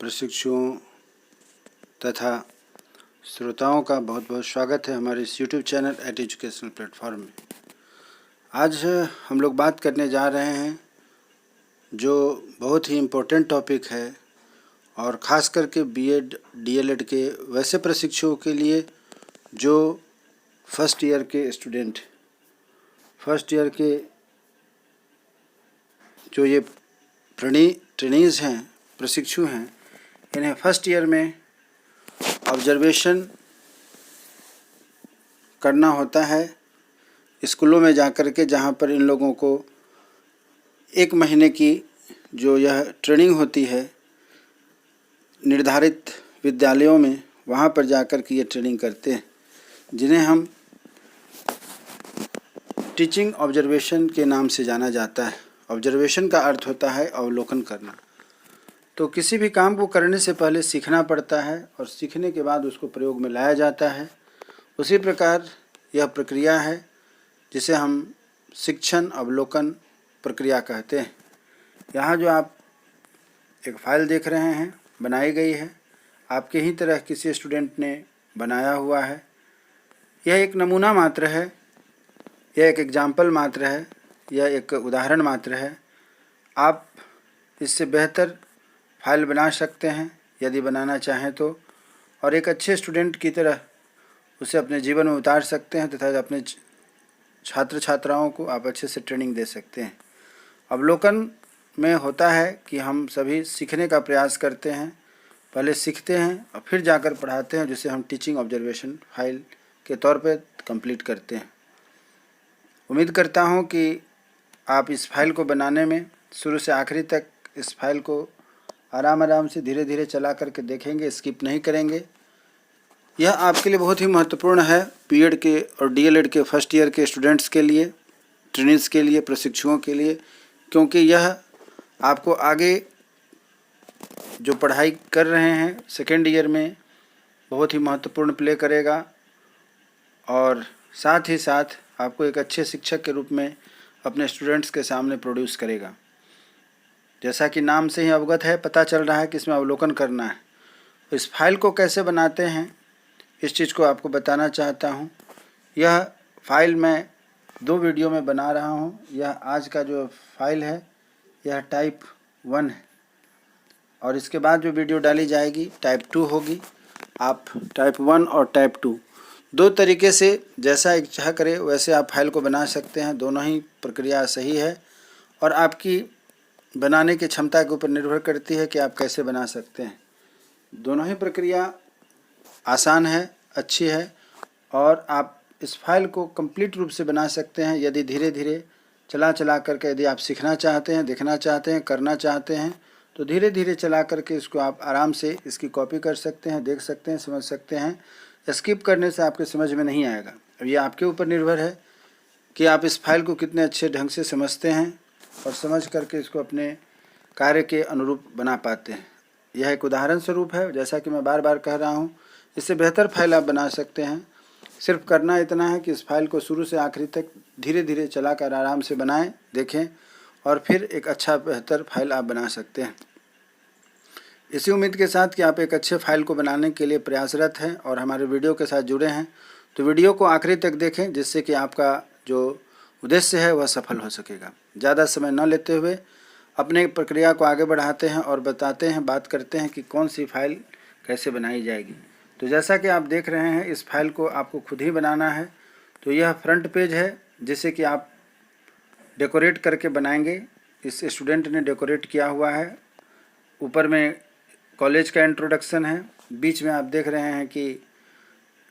प्रशिक्षुओं तथा श्रोताओं का बहुत बहुत स्वागत है हमारे इस YouTube channel at educational platform में। आज हम लोग बात करने जा रहे हैं जो बहुत ही इम्पोर्टेंट टॉपिक है और ख़ास करके बीएड डीएलएड के वैसे प्रशिक्षुओं के लिए जो फर्स्ट ईयर के स्टूडेंट, फर्स्ट ईयर के जो ये ट्रेनीज़ हैं, प्रशिक्षु हैं, इन्हें फर्स्ट ईयर में ऑब्जर्वेशन करना होता है स्कूलों में जाकर के, जहाँ पर इन लोगों को 1 महीने की जो यह ट्रेनिंग होती है निर्धारित विद्यालयों में, वहाँ पर जाकर के ये ट्रेनिंग करते हैं, जिन्हें हम टीचिंग ऑब्जर्वेशन के नाम से जाना जाता है। ऑब्जर्वेशन का अर्थ होता है अवलोकन करना। तो किसी भी काम को करने से पहले सीखना पड़ता है और सीखने के बाद उसको प्रयोग में लाया जाता है। उसी प्रकार यह प्रक्रिया है जिसे हम शिक्षण अवलोकन प्रक्रिया कहते हैं। यहाँ जो आप एक फ़ाइल देख रहे हैं बनाई गई है, आपके ही तरह किसी स्टूडेंट ने बनाया हुआ है। यह एक नमूना मात्र है, यह एक एग्जाम्पल मात्र है, यह एक उदाहरण मात्र है। आप इससे बेहतर फाइल बना सकते हैं यदि बनाना चाहें तो, और एक अच्छे स्टूडेंट की तरह उसे अपने जीवन में उतार सकते हैं तथा अपने छात्र छात्राओं को आप अच्छे से ट्रेनिंग दे सकते हैं। अवलोकन में होता है कि हम सभी सीखने का प्रयास करते हैं, पहले सीखते हैं और फिर जाकर पढ़ाते हैं, जिसे हम टीचिंग ऑब्जर्वेशन फाइल के तौर पे कंप्लीट करते हैं। उम्मीद करता हूँ कि आप इस फाइल को बनाने में शुरू से आखिरी तक इस फाइल को आराम से धीरे धीरे चला करके देखेंगे, स्किप नहीं करेंगे। यह आपके लिए बहुत ही महत्वपूर्ण है, बीएड के और डीएलएड के फर्स्ट ईयर के स्टूडेंट्स के लिए, ट्रेनिंग्स के लिए, प्रशिक्षुओं के लिए, क्योंकि यह आपको आगे जो पढ़ाई कर रहे हैं सेकेंड ईयर में बहुत ही महत्वपूर्ण प्ले करेगा और साथ ही साथ आपको एक अच्छे शिक्षक के रूप में अपने स्टूडेंट्स के सामने प्रोड्यूस करेगा। जैसा कि नाम से ही अवगत है, पता चल रहा है कि इसमें अवलोकन करना है। इस फाइल को कैसे बनाते हैं इस चीज़ को आपको बताना चाहता हूँ। यह फाइल मैं 2 वीडियो में बना रहा हूँ। यह आज का जो फाइल है यह टाइप 1 है और इसके बाद जो वीडियो डाली जाएगी टाइप 2 होगी। आप टाइप 1 और टाइप 2 दो तरीके से जैसा इच्छा करे वैसे आप फाइल को बना सकते हैं। दोनों ही प्रक्रिया सही है और आपकी बनाने की क्षमता के ऊपर निर्भर करती है कि आप कैसे बना सकते हैं। दोनों ही प्रक्रिया आसान है, अच्छी है और आप इस फाइल को कंप्लीट रूप से बना सकते हैं यदि धीरे धीरे चला करके, यदि आप सीखना चाहते हैं, देखना चाहते हैं, करना चाहते हैं तो धीरे धीरे चला करके इसको आप आराम से इसकी कॉपी कर सकते हैं, देख सकते हैं, समझ सकते हैं। स्किप करने से आपके समझ में नहीं आएगा। अब ये आपके ऊपर निर्भर है कि आप इस फाइल को कितने अच्छे ढंग से समझते हैं और समझ करके इसको अपने कार्य के अनुरूप बना पाते हैं। यह एक उदाहरण स्वरूप है, जैसा कि मैं बार बार कह रहा हूँ। इससे बेहतर फाइल आप बना सकते हैं। सिर्फ करना इतना है कि इस फाइल को शुरू से आखिरी तक धीरे धीरे चलाकर आराम से बनाएं, देखें और फिर एक अच्छा बेहतर फाइल आप बना सकते हैं। इसी उम्मीद के साथ कि आप एक अच्छे फाइल को बनाने के लिए प्रयासरत हैं और हमारे वीडियो के साथ जुड़े हैं, तो वीडियो को आखिरी तक देखें, जिससे कि आपका जो उद्देश्य है वह सफल हो सकेगा। ज़्यादा समय न लेते हुए अपने प्रक्रिया को आगे बढ़ाते हैं और बताते हैं, बात करते हैं कि कौन सी फाइल कैसे बनाई जाएगी। तो जैसा कि आप देख रहे हैं, इस फाइल को आपको खुद ही बनाना है। तो यह फ्रंट पेज है जिसे कि आप डेकोरेट करके बनाएंगे। इस स्टूडेंट ने डेकोरेट किया हुआ है। ऊपर में कॉलेज का इंट्रोडक्शन है, बीच में आप देख रहे हैं कि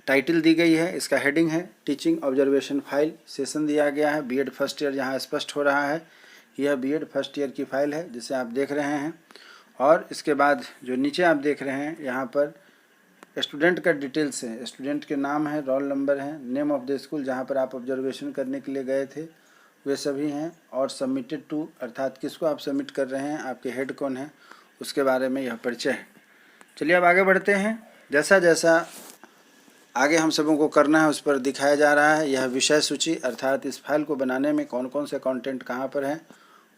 टाइटल दी गई है, इसका हेडिंग है टीचिंग ऑब्जर्वेशन फाइल। सेशन दिया गया है बीएड फर्स्ट ईयर। यहाँ स्पष्ट हो रहा है कि यह बीएड फर्स्ट ईयर की फाइल है जिसे आप देख रहे हैं। और इसके बाद जो नीचे आप देख रहे हैं, यहाँ पर स्टूडेंट का डिटेल्स है, स्टूडेंट के नाम है, रोल नंबर है, नेम ऑफ द स्कूल जहाँ पर आप ऑब्जर्वेशन करने के लिए गए थे वे सभी हैं, और सबमिटेड टू अर्थात किसको आप सबमिट कर रहे हैं, आपके हेड कौन है, उसके बारे में यह परिचय है। चलिए अब आगे बढ़ते हैं। जैसा जैसा आगे हम सबों को करना है उस पर दिखाया जा रहा है यह विषय सूची, अर्थात इस फाइल को बनाने में कौन कौन से कंटेंट कहाँ पर हैं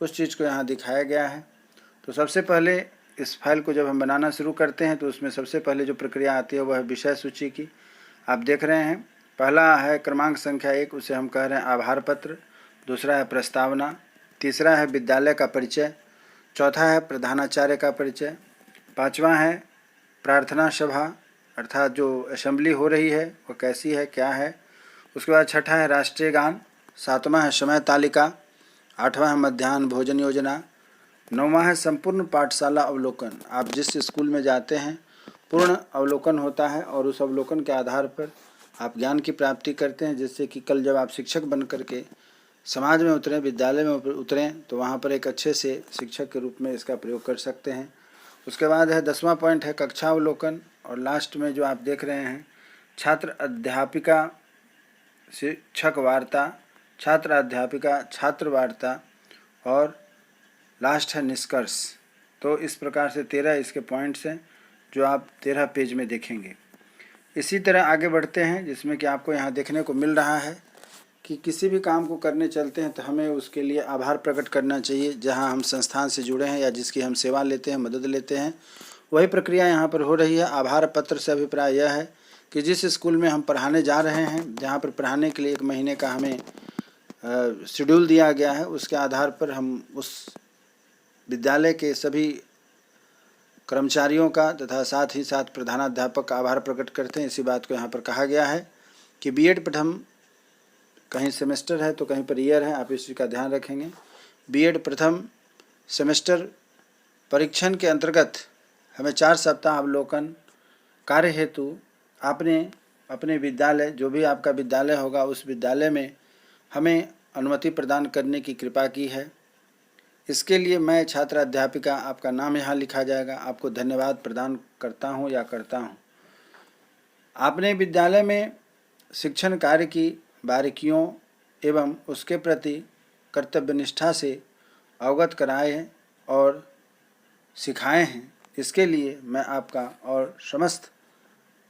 उस चीज़ को यहाँ दिखाया गया है। तो सबसे पहले इस फाइल को जब हम बनाना शुरू करते हैं तो उसमें सबसे पहले जो प्रक्रिया आती है वह है विषय सूची की। आप देख रहे हैं पहला है क्रमांक संख्या 1, उसे हम कह रहे हैं आभार पत्र। दूसरा है प्रस्तावना। तीसरा है विद्यालय का परिचय। चौथा है प्रधानाचार्य का परिचय। पांचवा है प्रार्थना सभा, अर्थात जो असेंबली हो रही है वह कैसी है, क्या है। उसके बाद छठा है राष्ट्रीय गान। सातवां है समय तालिका। आठवां है मध्याह्न भोजन योजना। नौवां है संपूर्ण पाठशाला अवलोकन। आप जिस स्कूल में जाते हैं पूर्ण अवलोकन होता है और उस अवलोकन के आधार पर आप ज्ञान की प्राप्ति करते हैं, जिससे कि कल जब आप शिक्षक बन करके समाज में उतरें, विद्यालय में उतरें, तो वहाँ पर एक अच्छे से शिक्षक के रूप में इसका प्रयोग कर सकते हैं। उसके बाद है 10वां पॉइंट है कक्षा अवलोकन। और लास्ट में जो आप देख रहे हैं छात्र अध्यापिका शिक्षक वार्ता, छात्र अध्यापिका छात्र वार्ता और लास्ट है निष्कर्ष। तो इस प्रकार से 13 इसके पॉइंट्स हैं जो आप 13 पेज में देखेंगे। इसी तरह आगे बढ़ते हैं, जिसमें कि आपको यहाँ देखने को मिल रहा है कि किसी भी काम को करने चलते हैं तो हमें उसके लिए आभार प्रकट करना चाहिए। जहाँ हम संस्थान से जुड़े हैं या जिसकी हम सेवा लेते हैं, मदद लेते हैं, वही प्रक्रिया यहाँ पर हो रही है। आभार पत्र से अभिप्राय यह है कि जिस स्कूल में हम पढ़ाने जा रहे हैं, जहाँ पर पढ़ाने के लिए 1 महीने का हमें शेड्यूल दिया गया है, उसके आधार पर हम उस विद्यालय के सभी कर्मचारियों का तथा साथ ही साथ प्रधानाध्यापक का आभार प्रकट करते हैं। इसी बात को यहाँ पर कहा गया है कि बीएड प्रथम, कहीं सेमेस्टर है तो कहीं पर ईयर है, आप इस चीज़ का ध्यान रखेंगे। बीएड प्रथम सेमेस्टर परीक्षण के अंतर्गत हमें 4 सप्ताह अवलोकन कार्य हेतु आपने अपने विद्यालय, जो भी आपका विद्यालय होगा, उस विद्यालय में हमें अनुमति प्रदान करने की कृपा की है। इसके लिए मैं छात्र अध्यापिका, आपका नाम यहाँ लिखा जाएगा, आपको धन्यवाद प्रदान करता हूँ या करता हूँ। आपने विद्यालय में शिक्षण कार्य की बारीकियों एवं उसके प्रति कर्तव्यनिष्ठा से अवगत कराए हैं और सिखाए हैं। इसके लिए मैं आपका और समस्त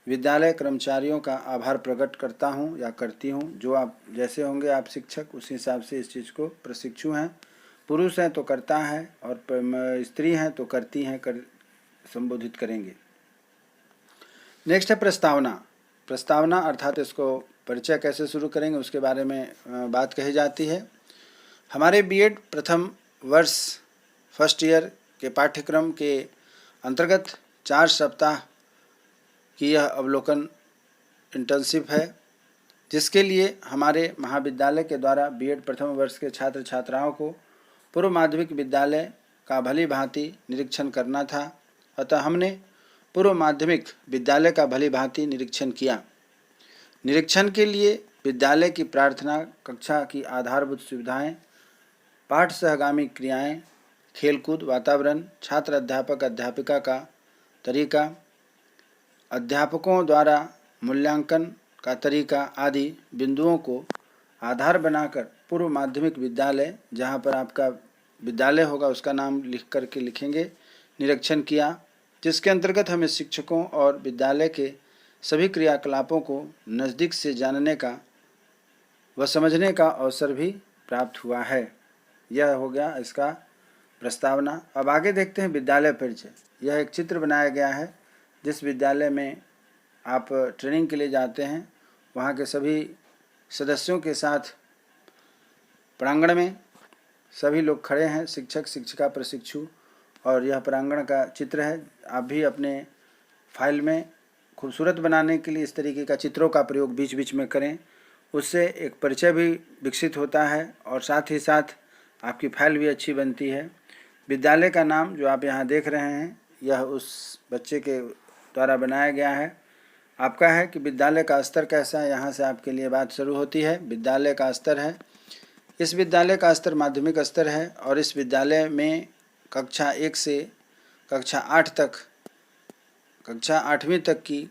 विद्यालय कर्मचारियों का आभार प्रकट करता हूँ या करती हूँ। जो आप जैसे होंगे आप शिक्षक, उस हिसाब से इस चीज़ को प्रशिक्षु हैं। पुरुष हैं तो करता है और स्त्री हैं तो करती हैं, कर संबोधित करेंगे। नेक्स्ट है प्रस्तावना। प्रस्तावना अर्थात इसको परिचय कैसे शुरू करेंगे उसके बारे में बात कही जाती है। हमारे बीएड प्रथम वर्ष फर्स्ट ईयर के पाठ्यक्रम के अंतर्गत 4 सप्ताह की यह अवलोकन इंटर्नशिप है, जिसके लिए हमारे महाविद्यालय के द्वारा बीएड प्रथम वर्ष के छात्र छात्राओं को पूर्व माध्यमिक विद्यालय का भली भांति निरीक्षण करना था। अतः हमने पूर्व माध्यमिक विद्यालय का भली भांति निरीक्षण किया। निरीक्षण के लिए विद्यालय की प्रार्थना कक्षा की आधारभूत सुविधाएं, पाठ सहगामी क्रियाएं, खेलकूद वातावरण, छात्र अध्यापक अध्यापिका का तरीका, अध्यापकों द्वारा मूल्यांकन का तरीका आदि बिंदुओं को आधार बनाकर पूर्व माध्यमिक विद्यालय, जहाँ पर आपका विद्यालय होगा उसका नाम लिख करके लिखेंगे, निरीक्षण किया, जिसके अंतर्गत हमें शिक्षकों और विद्यालय के सभी क्रियाकलापों को नज़दीक से जानने का व समझने का अवसर भी प्राप्त हुआ है। यह हो गया इसका प्रस्तावना। अब आगे देखते हैं विद्यालय परिचय। यह एक चित्र बनाया गया है। जिस विद्यालय में आप ट्रेनिंग के लिए जाते हैं, वहाँ के सभी सदस्यों के साथ प्रांगण में सभी लोग खड़े हैं, शिक्षक शिक्षिका प्रशिक्षु, और यह प्रांगण का चित्र है। आप भी अपने फाइल में खूबसूरत बनाने के लिए इस तरीके का चित्रों का प्रयोग बीच बीच में करें। उससे एक परिचय भी विकसित होता है और साथ ही साथ आपकी फाइल भी अच्छी बनती है। विद्यालय का नाम जो आप यहाँ देख रहे हैं, यह उस बच्चे के द्वारा बनाया गया है। आपका है कि विद्यालय का स्तर कैसा है, यहाँ से आपके लिए बात शुरू होती है। विद्यालय का स्तर है, इस विद्यालय का स्तर माध्यमिक स्तर है और इस विद्यालय में कक्षा 1 से कक्षा 8 तक, कक्षा 8वीं तक की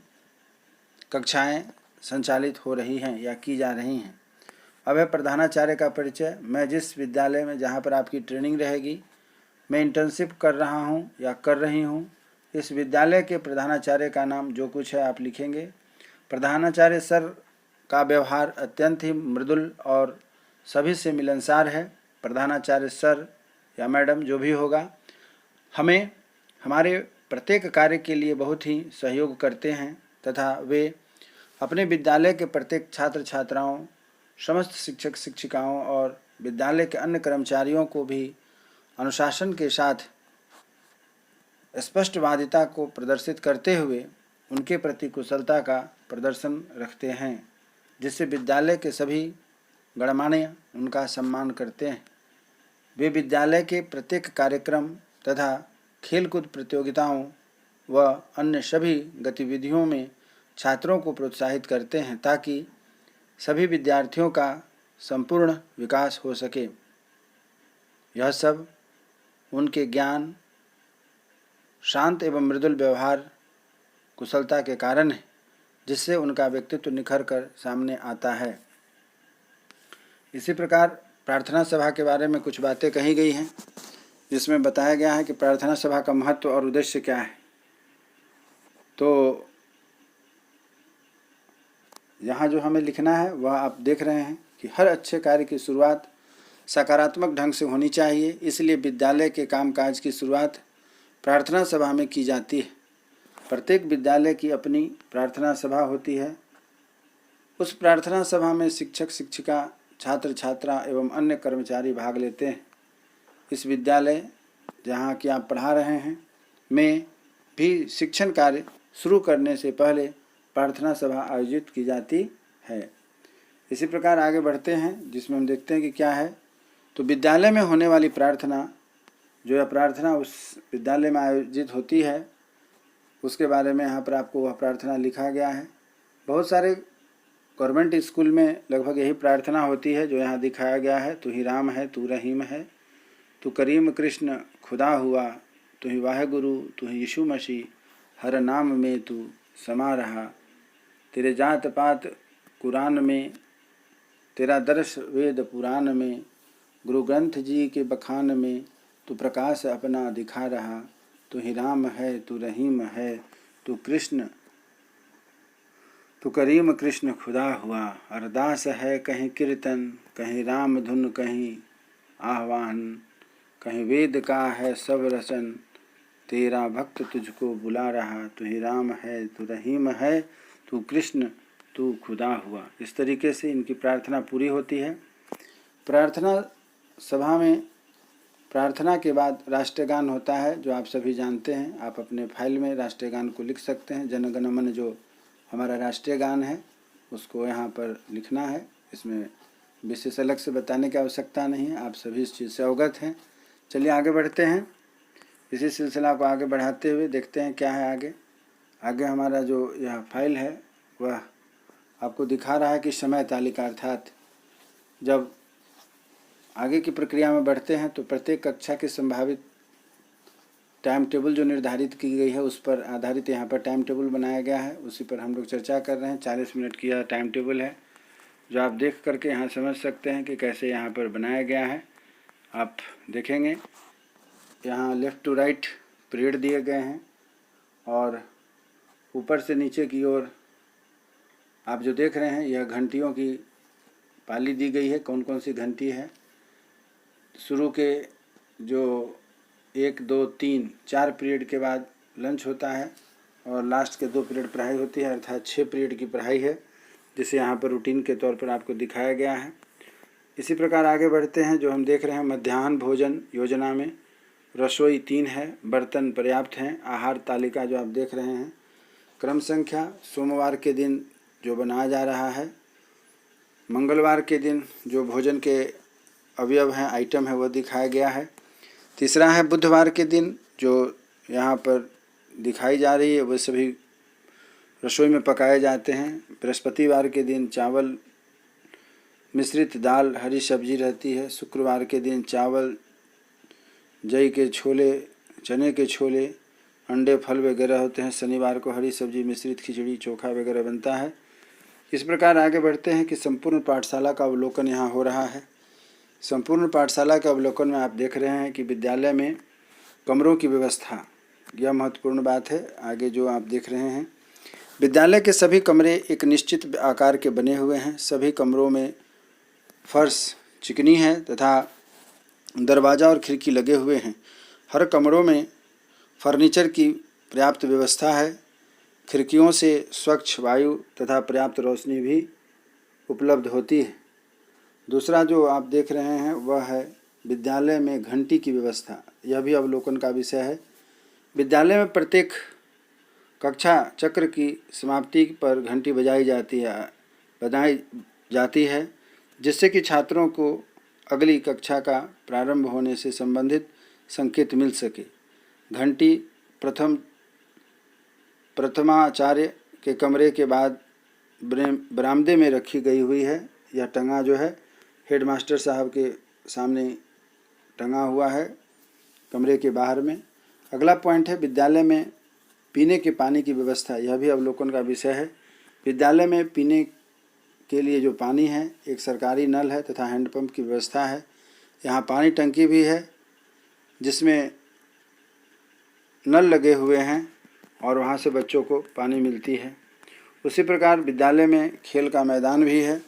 कक्षाएं संचालित हो रही हैं या की जा रही हैं। अब है प्रधानाचार्य का परिचय। मैं जिस विद्यालय में जहाँ पर आपकी ट्रेनिंग रहेगी, मैं इंटर्नशिप कर रहा हूँ या कर रही हूँ, इस विद्यालय के प्रधानाचार्य का नाम जो कुछ है आप लिखेंगे। प्रधानाचार्य सर का व्यवहार अत्यंत ही मृदुल और सभी से मिलनसार है। प्रधानाचार्य सर या मैडम जो भी होगा, हमें हमारे प्रत्येक कार्य के लिए बहुत ही सहयोग करते हैं तथा वे अपने विद्यालय के प्रत्येक छात्र छात्राओं, समस्त शिक्षक शिक्षिकाओं और विद्यालय के अन्य कर्मचारियों को भी अनुशासन के साथ स्पष्टवादिता को प्रदर्शित करते हुए उनके प्रति कुशलता का प्रदर्शन रखते हैं, जिससे विद्यालय के सभी गणमान्य उनका सम्मान करते हैं। वे विद्यालय के प्रत्येक कार्यक्रम तथा खेलकूद प्रतियोगिताओं व अन्य सभी गतिविधियों में छात्रों को प्रोत्साहित करते हैं ताकि सभी विद्यार्थियों का संपूर्ण विकास हो सके। यह सब उनके ज्ञान, शांत एवं मृदुल व्यवहार, कुशलता के कारण है, जिससे उनका व्यक्तित्व निखर कर सामने आता है। इसी प्रकार प्रार्थना सभा के बारे में कुछ बातें कही गई हैं, जिसमें बताया गया है कि प्रार्थना सभा का महत्व और उद्देश्य क्या है। तो यहाँ जो हमें लिखना है वह आप देख रहे हैं कि हर अच्छे कार्य की शुरुआत सकारात्मक ढंग से होनी चाहिए, इसलिए विद्यालय के कामकाज की शुरुआत प्रार्थना सभा में की जाती है। प्रत्येक विद्यालय की अपनी प्रार्थना सभा होती है। उस प्रार्थना सभा में शिक्षक शिक्षिका, छात्र छात्रा एवं अन्य कर्मचारी भाग लेते हैं। इस विद्यालय जहाँ कि आप पढ़ा रहे हैं में भी शिक्षण कार्य शुरू करने से पहले प्रार्थना सभा आयोजित की जाती है। इसी प्रकार आगे बढ़ते हैं, जिसमें हम देखते हैं कि क्या है। तो विद्यालय में होने वाली प्रार्थना, जो यह प्रार्थना उस विद्यालय में आयोजित होती है, उसके बारे में यहाँ पर आपको वह प्रार्थना लिखा गया है। बहुत सारे गवर्नमेंट स्कूल में लगभग यही प्रार्थना होती है जो यहाँ दिखाया गया है। तू ही राम है, तू रहीम है, तू करीम कृष्ण खुदा हुआ, तू ही वाहेगुरु, तू ही यीशु मसीह, हर नाम में तू समा रहा, तेरे जात पात कुरान में, तेरा दर्श वेद पुराण में, गुरु ग्रंथ जी के बखान में तू प्रकाश अपना दिखा रहा, तू ही राम है, तू रहीम है, तू कृष्ण, तू करीम कृष्ण खुदा हुआ। अरदास है कहीं कीर्तन, कहीं राम धुन, कहीं आह्वान, कहीं वेद का है सब रचन, तेरा भक्त तुझको बुला रहा, तू ही राम है, तू रहीम है, तू कृष्ण, तू खुदा हुआ। इस तरीके से इनकी प्रार्थना पूरी होती है। प्रार्थना सभा में प्रार्थना के बाद राष्ट्रगान होता है, जो आप सभी जानते हैं। आप अपने फाइल में राष्ट्रगान को लिख सकते हैं। जन गण मन जो हमारा राष्ट्रीय गान है उसको यहाँ पर लिखना है। इसमें विशेष अलग से बताने की आवश्यकता नहीं है, आप सभी इस चीज़ से अवगत हैं। चलिए आगे बढ़ते हैं। इसी सिलसिला को आगे बढ़ाते हुए देखते हैं क्या है आगे। आगे हमारा जो यह फाइल है वह आपको दिखा रहा है कि समय तालिका, अर्थात जब आगे की प्रक्रिया में बढ़ते हैं तो प्रत्येक कक्षा के संभावित टाइम टेबल जो निर्धारित की गई है उस पर आधारित यहाँ पर टाइम टेबल बनाया गया है, उसी पर हम लोग चर्चा कर रहे हैं। 40 मिनट की यह टाइम टेबल है, जो आप देख करके यहाँ समझ सकते हैं कि कैसे यहाँ पर बनाया गया है। आप देखेंगे यहाँ लेफ़्ट टू राइट पीरियड दिए गए हैं और ऊपर से नीचे की ओर आप जो देख रहे हैं यह घंटियों की पाली दी गई है, कौन कौन सी घंटी है। शुरू के जो 1, 2, 3, 4 पीरियड के बाद लंच होता है और लास्ट के 2 पीरियड पढ़ाई होती है, अर्थात 6 पीरियड की पढ़ाई है, जिसे यहाँ पर रूटीन के तौर पर आपको दिखाया गया है। इसी प्रकार आगे बढ़ते हैं। जो हम देख रहे हैं मध्याह्न भोजन योजना में रसोई 3 है, बर्तन पर्याप्त हैं। आहार तालिका जो आप देख रहे हैं, क्रम संख्या सोमवार के दिन जो बनाया जा रहा है, मंगलवार के दिन जो भोजन के अवयव हैं, आइटम है, वो दिखाया गया है। तीसरा है बुधवार के दिन जो यहाँ पर दिखाई जा रही है वो सभी रसोई में पकाए जाते हैं। बृहस्पतिवार के दिन चावल, मिश्रित दाल, हरी सब्जी रहती है। शुक्रवार के दिन चावल, जई के छोले, चने के छोले, अंडे, फल वगैरह होते हैं। शनिवार को हरी सब्जी, मिश्रित खिचड़ी, चोखा वगैरह बनता है। इस प्रकार आगे बढ़ते हैं कि संपूर्ण पाठशाला का अवलोकन यहाँ हो रहा है। संपूर्ण पाठशाला के अवलोकन में आप देख रहे हैं कि विद्यालय में कमरों की व्यवस्था, यह महत्वपूर्ण बात है। आगे जो आप देख रहे हैं, विद्यालय के सभी कमरे एक निश्चित आकार के बने हुए हैं। सभी कमरों में फर्श चिकनी है तथा दरवाज़ा और खिड़की लगे हुए हैं। हर कमरों में फर्नीचर की पर्याप्त व्यवस्था है, खिड़कियों से स्वच्छ वायु तथा पर्याप्त रोशनी भी उपलब्ध होती है। दूसरा जो आप देख रहे हैं वह है विद्यालय में घंटी की व्यवस्था। यह भी अवलोकन का विषय है। विद्यालय में प्रत्येक कक्षा चक्र की समाप्ति पर घंटी बजाई जाती है जिससे कि छात्रों को अगली कक्षा का प्रारंभ होने से संबंधित संकेत मिल सके। घंटी प्रथमाचार्य के कमरे के बाद बरामदे में रखी गई हुई है। यह टंगा जो है हेडमास्टर साहब के सामने टंगा हुआ है कमरे के बाहर में। अगला पॉइंट है विद्यालय में पीने के पानी की व्यवस्था। यह भी अवलोकन का विषय है। विद्यालय में पीने के लिए जो पानी है, एक सरकारी नल है तथा हैंडपंप की व्यवस्था है। यहाँ पानी टंकी भी है जिसमें नल लगे हुए हैं और वहाँ से बच्चों को पानी मिलती है। उसी प्रकार विद्यालय में खेल का मैदान भी है।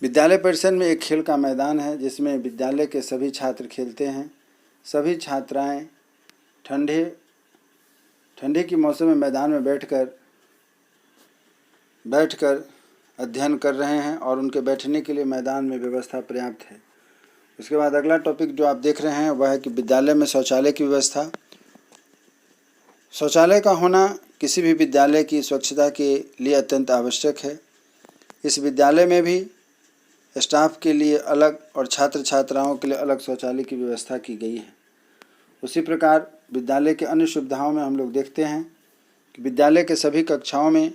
विद्यालय परिसर में एक खेल का मैदान है जिसमें विद्यालय के सभी छात्र खेलते हैं। सभी छात्राएं ठंडे की मौसम में मैदान में बैठकर अध्ययन कर रहे हैं और उनके बैठने के लिए मैदान में व्यवस्था पर्याप्त है। उसके बाद अगला टॉपिक जो आप देख रहे हैं वह है कि विद्यालय में शौचालय की व्यवस्था। शौचालय का होना किसी भी विद्यालय की स्वच्छता के लिए अत्यंत आवश्यक है। इस विद्यालय में भी स्टाफ के लिए अलग और छात्र छात्राओं के लिए अलग शौचालय की व्यवस्था की गई है। उसी प्रकार विद्यालय के अन्य सुविधाओं में हम लोग देखते हैं कि विद्यालय के सभी कक्षाओं में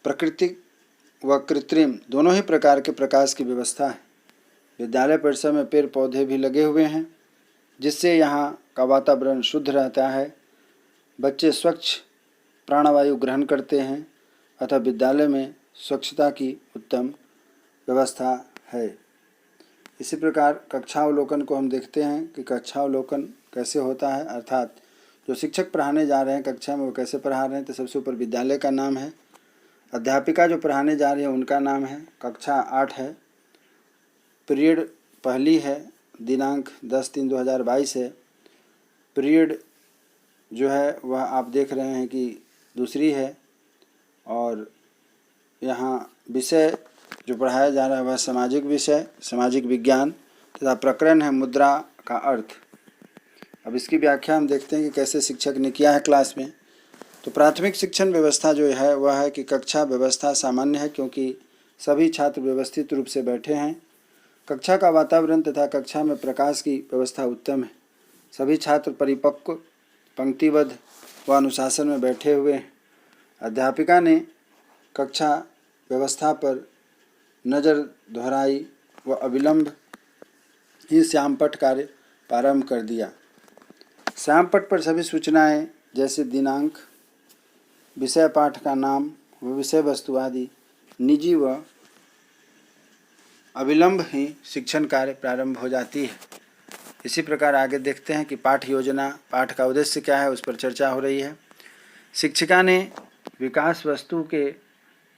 प्राकृतिक व कृत्रिम दोनों ही प्रकार के प्रकाश की व्यवस्था है। विद्यालय परिसर में पेड़ पौधे भी लगे हुए हैं जिससे यहाँ का वातावरण शुद्ध रहता है। बच्चे स्वच्छ प्राणवायु ग्रहण करते हैं अतः विद्यालय में स्वच्छता की उत्तम व्यवस्था है। इसी प्रकार कक्षावलोकन को हम देखते हैं कि कक्षावलोकन कैसे होता है, अर्थात जो शिक्षक पढ़ाने जा रहे हैं कक्षा में वो कैसे पढ़ा रहे हैं। तो सबसे ऊपर विद्यालय का नाम है, अध्यापिका जो पढ़ाने जा रही है उनका नाम है, कक्षा 8 है, पीरियड पहली है, दिनांक 10/3/2022 है। पीरियड जो है वह आप देख रहे हैं कि दूसरी है और यहाँ विषय जो पढ़ाया जा रहा है वह सामाजिक विषय, सामाजिक विज्ञान तथा प्रकरण है मुद्रा का अर्थ। अब इसकी व्याख्या हम देखते हैं कि कैसे शिक्षक ने किया है क्लास में। तो प्राथमिक शिक्षण व्यवस्था जो है वह है कि कक्षा व्यवस्था सामान्य है क्योंकि सभी छात्र व्यवस्थित रूप से बैठे हैं। कक्षा का वातावरण तथा कक्षा में प्रकाश की व्यवस्था उत्तम है। सभी छात्र परिपक्व, पंक्तिबद्ध व अनुशासन में बैठे हुए हैं। अध्यापिका ने कक्षा व्यवस्था पर नज़र दोहराई व अविलंब ही श्यामपट्ट कार्य प्रारंभ कर दिया। श्यामपट्ट पर सभी सूचनाएं जैसे दिनांक, विषय पाठ का नाम व विषय वस्तु आदि निजी व अविलंब ही शिक्षण कार्य प्रारंभ हो जाती है। इसी प्रकार आगे देखते हैं कि पाठ योजना, पाठ का उद्देश्य क्या है, उस पर चर्चा हो रही है। शिक्षिका ने विकास वस्तु के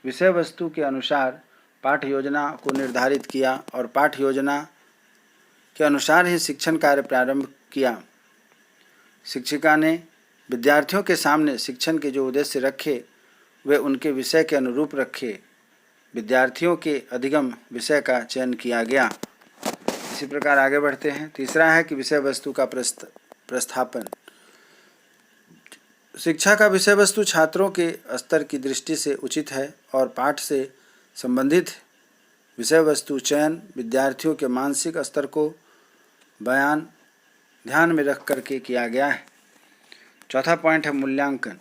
विषय वस्तु के अनुसार पाठ योजना को निर्धारित किया और पाठ योजना के अनुसार ही शिक्षण कार्य प्रारंभ किया। शिक्षिका ने विद्यार्थियों के सामने शिक्षण के जो उद्देश्य रखे वे उनके विषय के अनुरूप रखे। विद्यार्थियों के अधिगम विषय का चयन किया गया। इसी प्रकार आगे बढ़ते हैं। तीसरा है कि विषय वस्तु का प्रस्थापन। शिक्षा का विषय वस्तु छात्रों के स्तर की दृष्टि से उचित है और पाठ से संबंधित विषय वस्तु चयन विद्यार्थियों के मानसिक स्तर को ध्यान में रख करके किया गया है। चौथा पॉइंट है मूल्यांकन।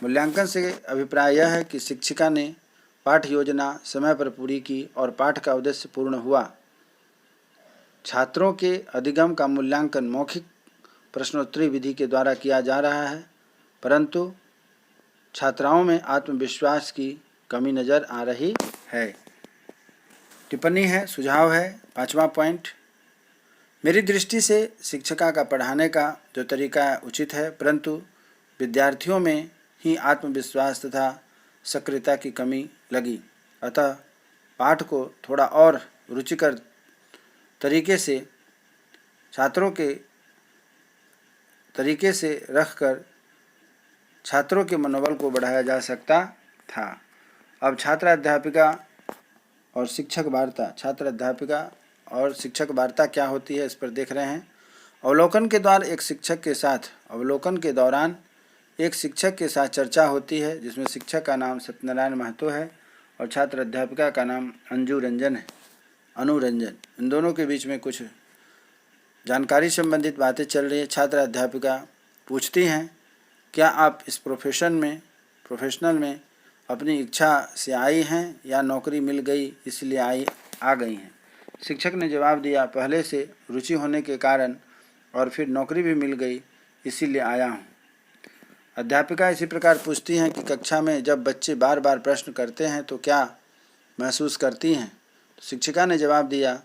मूल्यांकन से अभिप्राय यह है कि शिक्षिका ने पाठ योजना समय पर पूरी की और पाठ का उद्देश्य पूर्ण हुआ। छात्रों के अधिगम का मूल्यांकन मौखिक प्रश्नोत्तरी विधि के द्वारा किया जा रहा है, परंतु छात्राओं में आत्मविश्वास की कमी नज़र आ रही है। टिप्पणी है, सुझाव है। पांचवा पॉइंट, मेरी दृष्टि से शिक्षिका का पढ़ाने का जो तरीका है उचित है, परंतु विद्यार्थियों में ही आत्मविश्वास तथा सक्रियता की कमी लगी। अतः पाठ को थोड़ा और रुचिकर तरीके से छात्रों के तरीके से रखकर छात्रों के मनोबल को बढ़ाया जा सकता था। अब छात्र अध्यापिका और शिक्षक वार्ता, छात्र अध्यापिका और शिक्षक वार्ता क्या होती है इस पर देख रहे हैं। अवलोकन के दौरान एक शिक्षक के साथ चर्चा होती है जिसमें शिक्षक का नाम सत्यनारायण महतो है और छात्र अध्यापिका का नाम अनुरंजन। इन दोनों के बीच में कुछ जानकारी संबंधित बातें चल रही है। छात्र अध्यापिका पूछती हैं, क्या आप इस प्रोफेशनल में अपनी इच्छा से आई हैं या नौकरी मिल गई इसलिए आ गई हैं? शिक्षक ने जवाब दिया, पहले से रुचि होने के कारण और फिर नौकरी भी मिल गई इसीलिए आया हूँ। अध्यापिका इसी प्रकार पूछती हैं कि कक्षा में जब बच्चे बार बार प्रश्न करते हैं तो क्या महसूस करती हैं? तो शिक्षिका ने जवाब दिया,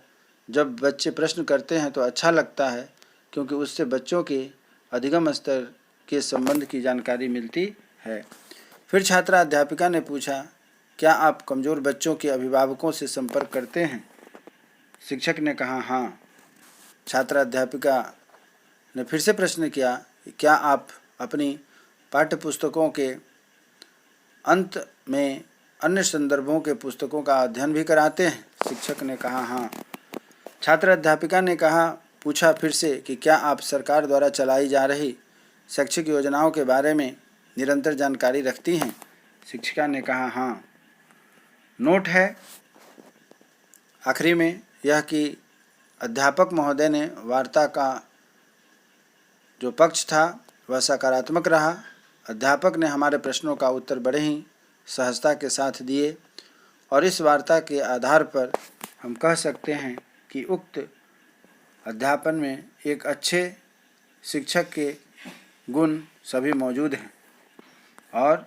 जब बच्चे प्रश्न करते हैं तो अच्छा लगता है क्योंकि उससे बच्चों के अधिगम स्तर के संबंध की जानकारी मिलती है। फिर छात्रा अध्यापिका ने पूछा, क्या आप कमज़ोर बच्चों के अभिभावकों से संपर्क करते हैं? शिक्षक ने कहा, हाँ। छात्रा अध्यापिका ने फिर से प्रश्न किया, क्या आप अपनी पाठ्य पुस्तकों के अंत में अन्य संदर्भों के पुस्तकों का अध्ययन भी कराते हैं? शिक्षक ने कहा, हाँ। छात्र अध्यापिका ने पूछा फिर से कि क्या आप सरकार द्वारा चलाई जा रही शैक्षिक योजनाओं के बारे में निरंतर जानकारी रखती हैं? शिक्षिका ने कहा, हाँ। नोट है आखिरी में यह कि अध्यापक महोदय ने वार्ता का जो पक्ष था वह सकारात्मक रहा। अध्यापक ने हमारे प्रश्नों का उत्तर बड़े ही सहजता के साथ दिए और इस वार्ता के आधार पर हम कह सकते हैं कि उक्त अध्यापन में एक अच्छे शिक्षक के गुण सभी मौजूद हैं। और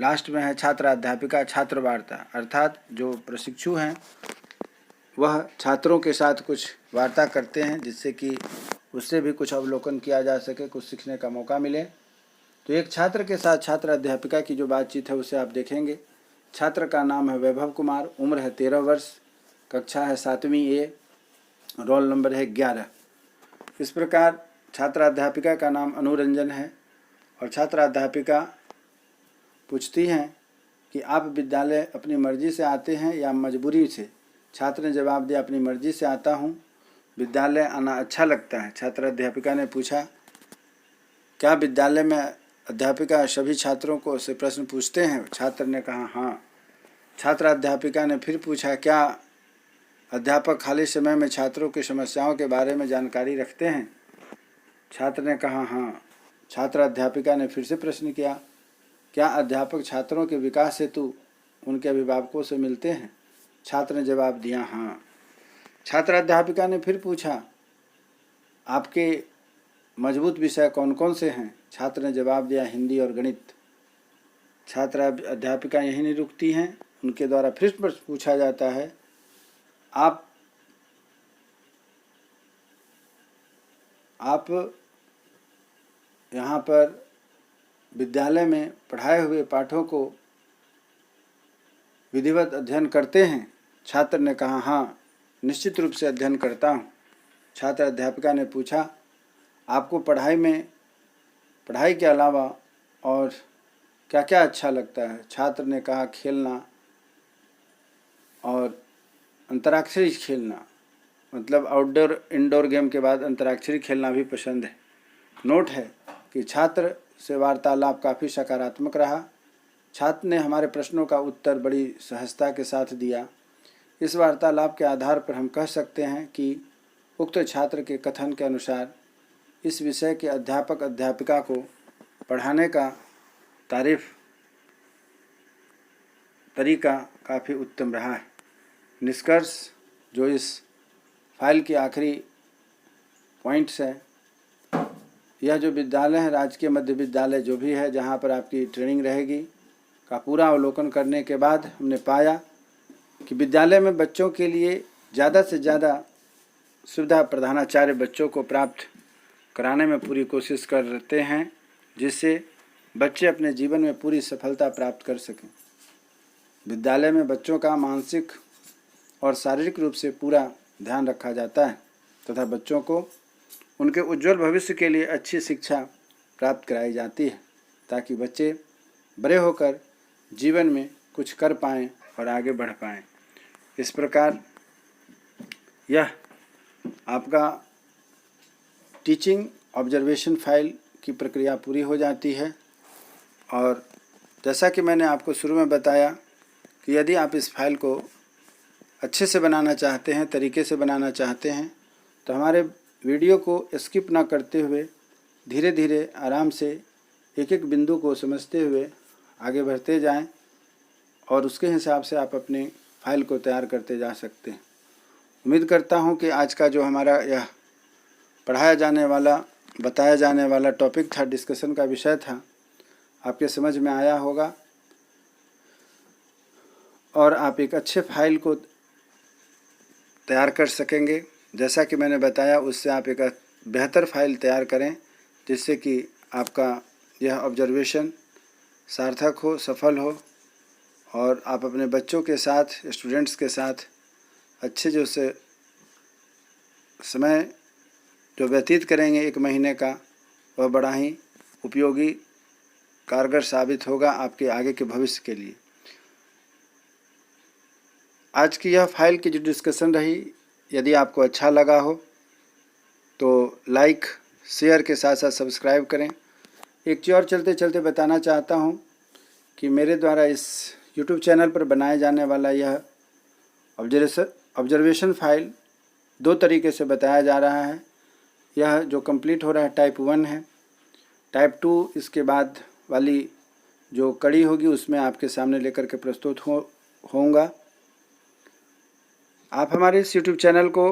लास्ट में है छात्र अध्यापिका छात्र वार्ता, अर्थात जो प्रशिक्षु हैं वह छात्रों के साथ कुछ वार्ता करते हैं जिससे कि उससे भी कुछ अवलोकन किया जा सके, कुछ सीखने का मौका मिले। तो एक छात्र के साथ छात्र अध्यापिका की जो बातचीत है उसे आप देखेंगे। छात्र का नाम है वैभव कुमार, उम्र है 13 वर्ष, कक्षा है 7वीं ए, रोल नंबर है 11। इस प्रकार छात्र अध्यापिका का नाम अनुरंजन है और छात्र अध्यापिका पूछती हैं कि आप विद्यालय अपनी मर्जी से आते हैं या मजबूरी से? छात्र ने जवाब दिया, अपनी मर्जी से आता हूँ, विद्यालय आना अच्छा लगता है। छात्र अध्यापिका ने पूछा, क्या विद्यालय में अध्यापिका सभी छात्रों को से प्रश्न पूछते हैं? छात्र ने कहा, हाँ। छात्र अध्यापिका ने फिर पूछा, क्या अध्यापक खाली समय में छात्रों की समस्याओं के बारे में जानकारी रखते हैं? छात्र ने कहा, हाँ। छात्र अध्यापिका ने फिर से प्रश्न किया, क्या अध्यापक छात्रों के विकास हेतु उनके अभिभावकों से मिलते हैं? छात्र ने जवाब दिया, हाँ। छात्र अध्यापिका ने फिर पूछा, आपके मजबूत विषय कौन कौन से हैं? छात्र ने जवाब दिया, हिंदी और गणित। छात्र अध्यापिका यहीं नहीं रुकती हैं, उनके द्वारा फिर प्रश्न पूछा जाता है, आप यहाँ पर विद्यालय में पढ़ाए हुए पाठों को विधिवत अध्ययन करते हैं? छात्र ने कहा, हाँ, निश्चित रूप से अध्ययन करता हूँ। छात्र अध्यापिका ने पूछा, आपको पढ़ाई के अलावा और क्या क्या अच्छा लगता है? छात्र ने कहा, खेलना और अंतराक्षरी खेलना, मतलब आउटडोर इंडोर गेम के बाद अंतराक्षरी खेलना भी पसंद है। नोट है कि छात्र से वार्तालाप काफ़ी सकारात्मक रहा। छात्र ने हमारे प्रश्नों का उत्तर बड़ी सहजता के साथ दिया। इस वार्तालाप के आधार पर हम कह सकते हैं कि उक्त छात्र के कथन के अनुसार इस विषय के अध्यापक अध्यापिका को पढ़ाने का तरीका काफ़ी उत्तम रहा है। निष्कर्ष जो इस फाइल की आखिरी पॉइंट्स है, यह जो विद्यालय है राजकीय मध्य विद्यालय जो भी है जहाँ पर आपकी ट्रेनिंग रहेगी का पूरा अवलोकन करने के बाद हमने पाया कि विद्यालय में बच्चों के लिए ज़्यादा से ज़्यादा सुविधा प्रधानाचार्य बच्चों को प्राप्त कराने में पूरी कोशिश करते हैं जिससे बच्चे अपने जीवन में पूरी सफलता प्राप्त कर सकें। विद्यालय में बच्चों का मानसिक और शारीरिक रूप से पूरा ध्यान रखा जाता है तथा बच्चों को उनके उज्जवल भविष्य के लिए अच्छी शिक्षा प्राप्त कराई जाती है, ताकि बच्चे बड़े होकर जीवन में कुछ कर पाएँ और आगे बढ़ पाएँ। इस प्रकार यह आपका टीचिंग ऑब्जर्वेशन फाइल की प्रक्रिया पूरी हो जाती है। और जैसा कि मैंने आपको शुरू में बताया कि यदि आप इस फाइल को अच्छे से बनाना चाहते हैं, तरीके से बनाना चाहते हैं, तो हमारे वीडियो को स्किप ना करते हुए धीरे धीरे आराम से एक एक बिंदु को समझते हुए आगे बढ़ते जाएं और उसके हिसाब से आप अपनी फाइल को तैयार करते जा सकते हैं। उम्मीद करता हूं कि आज का जो हमारा यह पढ़ाया जाने वाला, बताया जाने वाला टॉपिक था, डिस्कशन का विषय था, आपके समझ में आया होगा और आप एक अच्छे फाइल को तैयार कर सकेंगे। जैसा कि मैंने बताया, उससे आप एक बेहतर फाइल तैयार करें, जिससे कि आपका यह ऑब्जर्वेशन सार्थक हो, सफल हो और आप अपने बच्चों के साथ, स्टूडेंट्स के साथ अच्छे जो से समय जो व्यतीत करेंगे 1 महीने का, वह बड़ा ही उपयोगी, कारगर साबित होगा आपके आगे के भविष्य के लिए। आज की यह फाइल की जो डिस्कशन रही, यदि आपको अच्छा लगा हो तो लाइक, शेयर के साथ साथ सब्सक्राइब करें। एक चीज़ और चलते चलते बताना चाहता हूं कि मेरे द्वारा इस YouTube चैनल पर बनाए जाने वाला यह ऑब्जर्वेशन फाइल 2 तरीके से बताया जा रहा है। यह जो कंप्लीट हो रहा है टाइप 1 है। टाइप 2 इसके बाद वाली जो कड़ी होगी उसमें आपके सामने लेकर के प्रस्तुत होऊंगा। आप हमारे इस YouTube चैनल को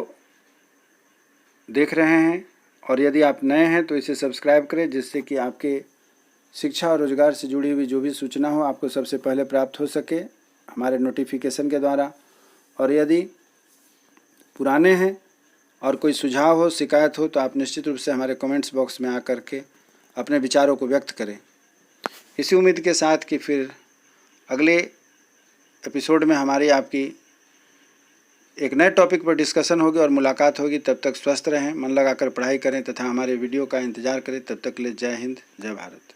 देख रहे हैं और यदि आप नए हैं तो इसे सब्सक्राइब करें, जिससे कि आपके शिक्षा और रोजगार से जुड़ी हुई जो भी सूचना हो आपको सबसे पहले प्राप्त हो सके हमारे नोटिफिकेशन के द्वारा। और यदि पुराने हैं और कोई सुझाव हो, शिकायत हो, तो आप निश्चित रूप से हमारे कमेंट्स बॉक्स में आकर के अपने विचारों को व्यक्त करें। इसी उम्मीद के साथ कि फिर अगले एपिसोड में हमारी आपकी एक नए टॉपिक पर डिस्कशन होगी और मुलाकात होगी। तब तक स्वस्थ रहें, मन लगाकर पढ़ाई करें तथा हमारे वीडियो का इंतज़ार करें। तब तक के लिए जय हिंद, जय भारत।